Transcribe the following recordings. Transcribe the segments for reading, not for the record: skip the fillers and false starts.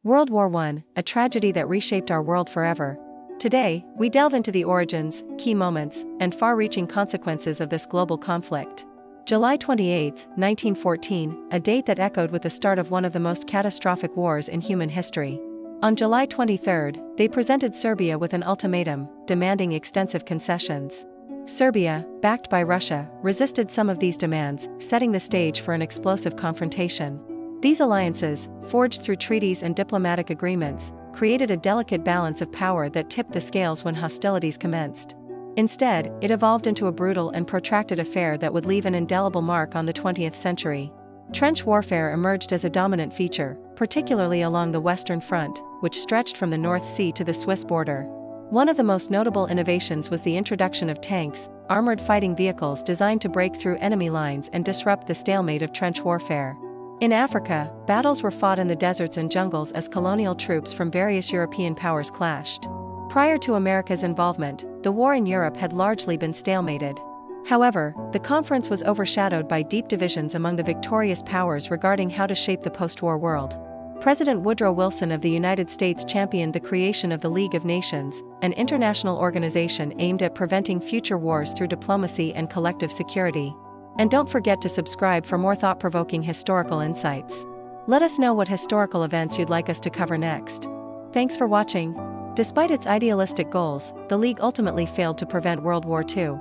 World War I, a tragedy that reshaped our world forever. Today, we delve into the origins, key moments, and far-reaching consequences of this global conflict. July 28, 1914, a date that echoed with the start of one of the most catastrophic wars in human history. On July 23, they presented Serbia with an ultimatum, demanding extensive concessions. Serbia, backed by Russia, resisted some of these demands, setting the stage for an explosive confrontation. These alliances, forged through treaties and diplomatic agreements, created a delicate balance of power that tipped the scales when hostilities commenced. Instead, it evolved into a brutal and protracted affair that would leave an indelible mark on the 20th century. Trench warfare emerged as a dominant feature, particularly along the Western Front, which stretched from the North Sea to the Swiss border. One of the most notable innovations was the introduction of tanks, armored fighting vehicles designed to break through enemy lines and disrupt the stalemate of trench warfare. In Africa, battles were fought in the deserts and jungles as colonial troops from various European powers clashed. Prior to America's involvement, the war in Europe had largely been stalemated. However, the conference was overshadowed by deep divisions among the victorious powers regarding how to shape the post-war world. President Woodrow Wilson of the United States championed the creation of the League of Nations, an international organization aimed at preventing future wars through diplomacy and collective security. And don't forget to subscribe for more thought-provoking historical insights. Let us know what historical events you'd like us to cover next. Thanks for watching. Despite its idealistic goals, the League ultimately failed to prevent World War II.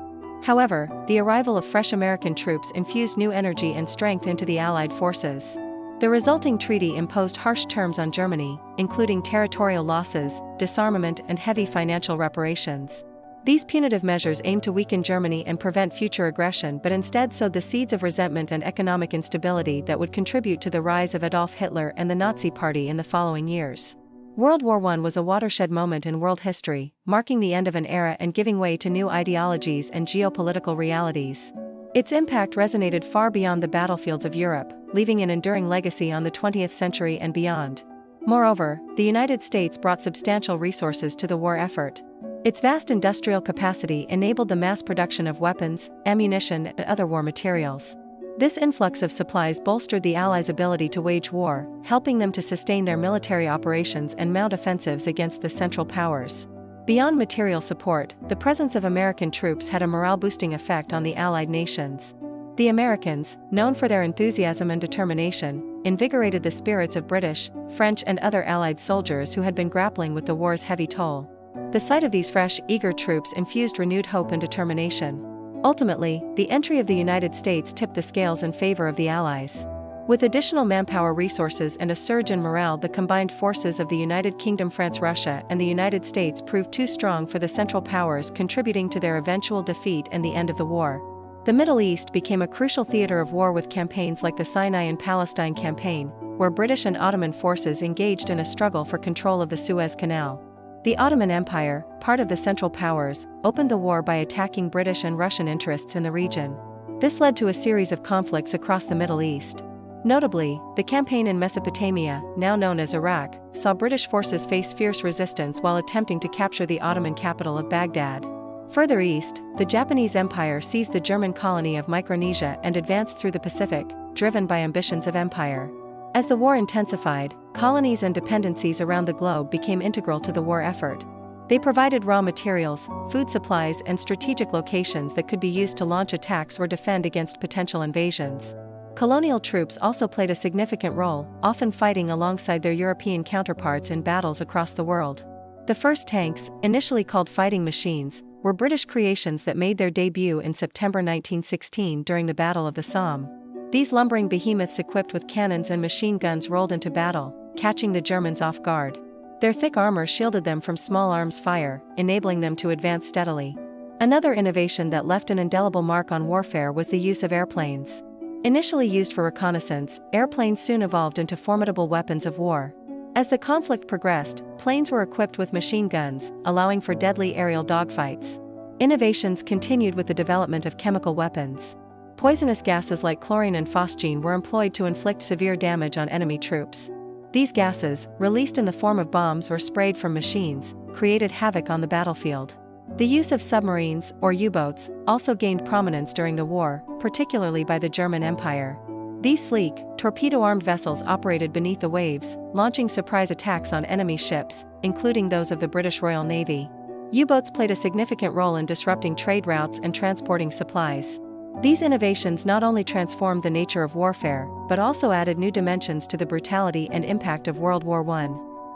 However, the arrival of fresh American troops infused new energy and strength into the Allied forces. The resulting treaty imposed harsh terms on Germany, including territorial losses, disarmament, and heavy financial reparations. These punitive measures aimed to weaken Germany and prevent future aggression, but instead sowed the seeds of resentment and economic instability that would contribute to the rise of Adolf Hitler and the Nazi Party in the following years. World War I was a watershed moment in world history, marking the end of an era and giving way to new ideologies and geopolitical realities. Its impact resonated far beyond the battlefields of Europe, leaving an enduring legacy on the 20th century and beyond. Moreover, the United States brought substantial resources to the war effort. Its vast industrial capacity enabled the mass production of weapons, ammunition, and other war materials. This influx of supplies bolstered the Allies' ability to wage war, helping them to sustain their military operations and mount offensives against the Central Powers. Beyond material support, the presence of American troops had a morale-boosting effect on the Allied nations. The Americans, known for their enthusiasm and determination, invigorated the spirits of British, French, and other Allied soldiers who had been grappling with the war's heavy toll. The sight of these fresh, eager troops infused renewed hope and determination. Ultimately, the entry of the United States tipped the scales in favor of the Allies. With additional manpower resources and a surge in morale, the combined forces of the United Kingdom, France, Russia, and the United States proved too strong for the Central Powers, contributing to their eventual defeat and the end of the war. The Middle East became a crucial theater of war with campaigns like the Sinai and Palestine campaign, where British and Ottoman forces engaged in a struggle for control of the Suez Canal. The Ottoman Empire, part of the Central Powers, opened the war by attacking British and Russian interests in the region. This led to a series of conflicts across the Middle East. Notably, the campaign in Mesopotamia, now known as Iraq, saw British forces face fierce resistance while attempting to capture the Ottoman capital of Baghdad. Further east, the Japanese Empire seized the German colony of Micronesia and advanced through the Pacific, driven by ambitions of empire. As the war intensified, colonies and dependencies around the globe became integral to the war effort. They provided raw materials, food supplies, and strategic locations that could be used to launch attacks or defend against potential invasions. Colonial troops also played a significant role, often fighting alongside their European counterparts in battles across the world. The first tanks, initially called fighting machines, were British creations that made their debut in September 1916 during the Battle of the Somme. These lumbering behemoths equipped with cannons and machine guns rolled into battle, catching the Germans off guard. Their thick armor shielded them from small arms fire, enabling them to advance steadily. Another innovation that left an indelible mark on warfare was the use of airplanes. Initially used for reconnaissance, airplanes soon evolved into formidable weapons of war. As the conflict progressed, planes were equipped with machine guns, allowing for deadly aerial dogfights. Innovations continued with the development of chemical weapons. Poisonous gases like chlorine and phosgene were employed to inflict severe damage on enemy troops. These gases, released in the form of bombs or sprayed from machines, created havoc on the battlefield. The use of submarines, or U-boats, also gained prominence during the war, particularly by the German Empire. These sleek, torpedo-armed vessels operated beneath the waves, launching surprise attacks on enemy ships, including those of the British Royal Navy. U-boats played a significant role in disrupting trade routes and transporting supplies. These innovations not only transformed the nature of warfare, but also added new dimensions to the brutality and impact of World War I.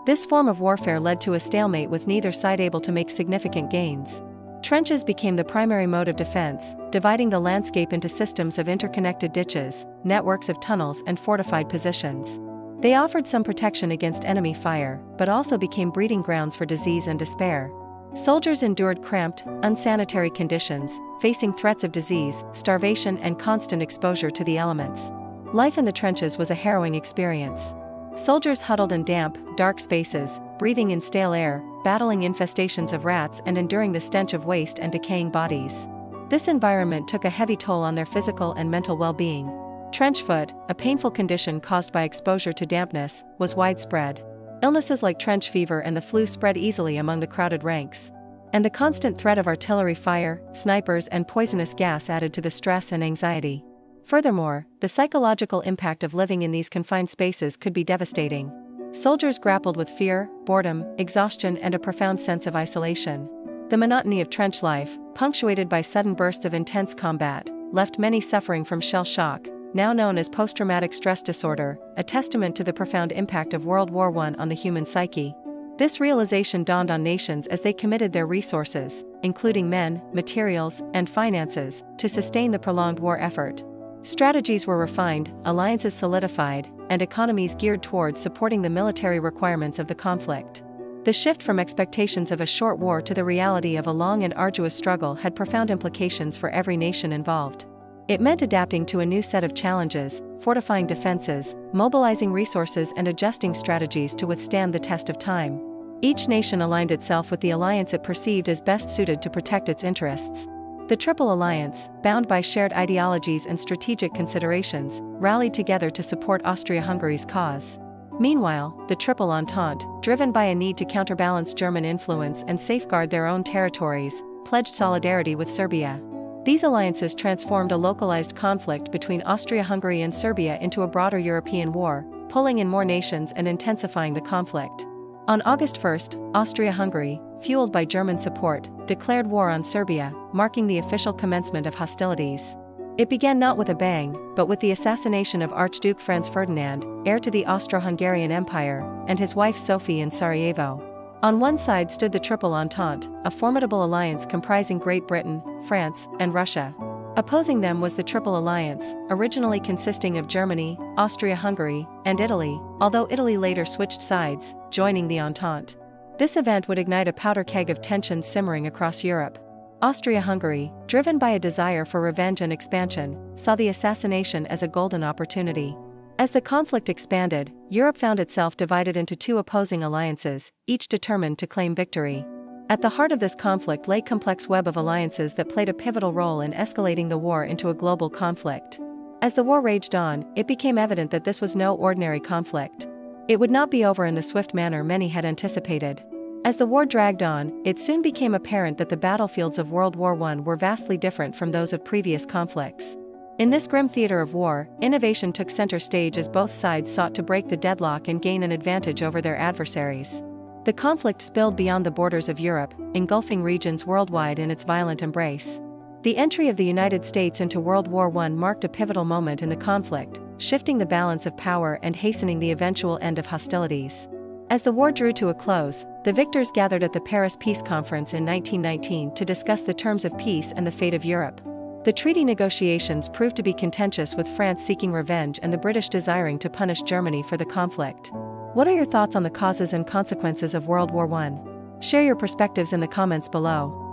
This form of warfare led to a stalemate with neither side able to make significant gains. Trenches became the primary mode of defense, dividing the landscape into systems of interconnected ditches, networks of tunnels and fortified positions. They offered some protection against enemy fire, but also became breeding grounds for disease and despair. Soldiers endured cramped, unsanitary conditions, facing threats of disease, starvation and constant exposure to the elements. Life in the trenches was a harrowing experience. Soldiers huddled in damp, dark spaces, breathing in stale air, battling infestations of rats and enduring the stench of waste and decaying bodies. This environment took a heavy toll on their physical and mental well-being. Trench foot, a painful condition caused by exposure to dampness, was widespread. Illnesses like trench fever and the flu spread easily among the crowded ranks. And the constant threat of artillery fire, snipers and poisonous gas added to the stress and anxiety. Furthermore, the psychological impact of living in these confined spaces could be devastating. Soldiers grappled with fear, boredom, exhaustion and a profound sense of isolation. The monotony of trench life, punctuated by sudden bursts of intense combat, left many suffering from shell shock, now known as post-traumatic stress disorder, a testament to the profound impact of World War I on the human psyche. This realization dawned on nations as they committed their resources, including men, materials, and finances, to sustain the prolonged war effort. Strategies were refined, alliances solidified, and economies geared towards supporting the military requirements of the conflict. The shift from expectations of a short war to the reality of a long and arduous struggle had profound implications for every nation involved. It meant adapting to a new set of challenges, fortifying defenses, mobilizing resources and adjusting strategies to withstand the test of time. Each nation aligned itself with the alliance it perceived as best suited to protect its interests. The Triple Alliance, bound by shared ideologies and strategic considerations, rallied together to support Austria-Hungary's cause. Meanwhile, the Triple Entente, driven by a need to counterbalance German influence and safeguard their own territories, pledged solidarity with Serbia. These alliances transformed a localized conflict between Austria-Hungary and Serbia into a broader European war, pulling in more nations and intensifying the conflict. On August 1, Austria-Hungary, fueled by German support, declared war on Serbia, marking the official commencement of hostilities. It began not with a bang, but with the assassination of Archduke Franz Ferdinand, heir to the Austro-Hungarian Empire, and his wife Sophie in Sarajevo. On one side stood the Triple Entente, a formidable alliance comprising Great Britain, France, and Russia. Opposing them was the Triple Alliance, originally consisting of Germany, Austria-Hungary, and Italy, although Italy later switched sides, joining the Entente. This event would ignite a powder keg of tensions simmering across Europe. Austria-Hungary, driven by a desire for revenge and expansion, saw the assassination as a golden opportunity. As the conflict expanded, Europe found itself divided into two opposing alliances, each determined to claim victory. At the heart of this conflict lay a complex web of alliances that played a pivotal role in escalating the war into a global conflict. As the war raged on, it became evident that this was no ordinary conflict. It would not be over in the swift manner many had anticipated. As the war dragged on, it soon became apparent that the battlefields of World War I were vastly different from those of previous conflicts. In this grim theater of war, innovation took center stage as both sides sought to break the deadlock and gain an advantage over their adversaries. The conflict spilled beyond the borders of Europe, engulfing regions worldwide in its violent embrace. The entry of the United States into World War I marked a pivotal moment in the conflict, shifting the balance of power and hastening the eventual end of hostilities. As the war drew to a close, the victors gathered at the Paris Peace Conference in 1919 to discuss the terms of peace and the fate of Europe. The treaty negotiations proved to be contentious, with France seeking revenge and the British desiring to punish Germany for the conflict. What are your thoughts on the causes and consequences of World War I? Share your perspectives in the comments below.